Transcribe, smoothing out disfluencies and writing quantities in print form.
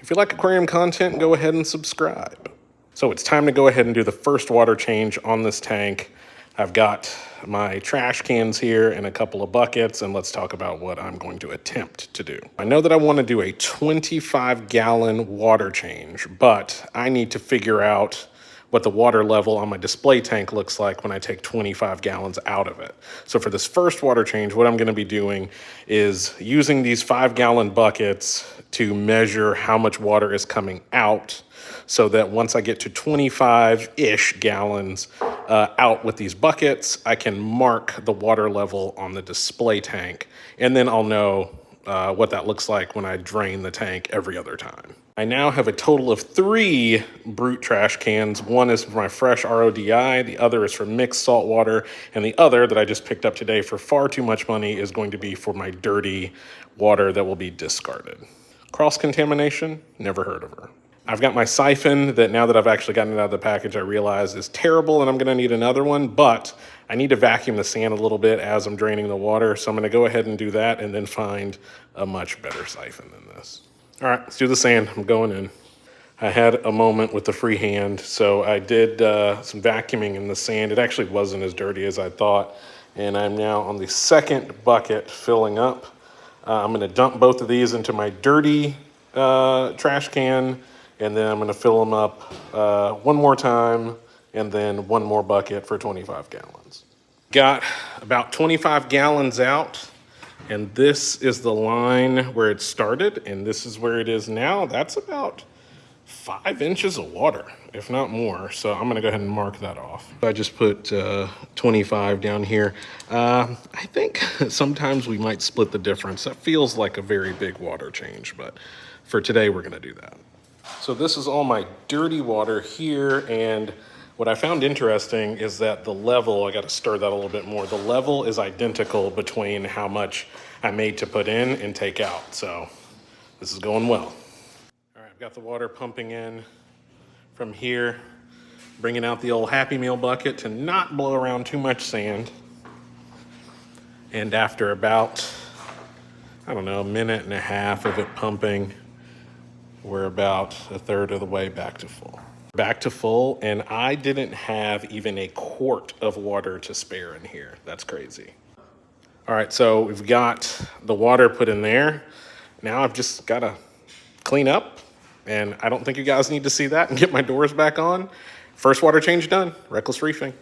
If you like aquarium content, go ahead and subscribe. So it's time to go ahead and do the first water change on this tank. I've got my trash cans here and a couple of buckets, and let's talk about what I'm going to attempt to do. I know that I want to do a 25-gallon water change, but I need to figure out what the water level on my display tank looks like when I take 25 gallons out of it. So for this first water change, what I'm gonna be doing is using these 5-gallon buckets to measure how much water is coming out, so that once I get to 25-ish gallons out with these buckets, I can mark the water level on the display tank, and then I'll know what that looks like when I drain the tank every other time. I now have a total of 3 brute trash cans. One is for my fresh RODI, the other is for mixed saltwater, and the other that I just picked up today for far too much money is going to be for my dirty water that will be discarded. Cross-contamination? Never heard of her. I've got my siphon that, now that I've actually gotten it out of the package, I realize is terrible and I'm gonna need another one, but I need to vacuum the sand a little bit as I'm draining the water. So I'm gonna go ahead and do that and then find a much better siphon than this. All right, let's do the sand. I'm going in. I had a moment with the free hand, so I did some vacuuming in the sand. It actually wasn't as dirty as I thought. And I'm now on the second bucket filling up. I'm gonna dump both of these into my dirty trash can, and then I'm gonna fill them up one more time, and then one more bucket for 25 gallons. Got about 25 gallons out, and this is the line where it started, and this is where it is now. That's about 5 inches of water, if not more. So I'm gonna go ahead and mark that off. I just put 25 down here. I think sometimes we might split the difference. That feels like a very big water change, but for today, we're gonna do that. So this is all my dirty water here, and what I found interesting is that the level, I gotta stir that a little bit more, the level is identical between how much I made to put in and take out. So this is going well. All right, I've got the water pumping in from here, bringing out the old Happy Meal bucket to not blow around too much sand. And after about, I don't know, a minute and a half of it pumping, we're about a third of the way back to full. Back to full, and I didn't have even a quart of water to spare in here. That's crazy. All right, so we've got the water put in there. Now I've just gotta clean up, and I don't think you guys need to see that, and get my doors back on. First water change done, reckless reefing.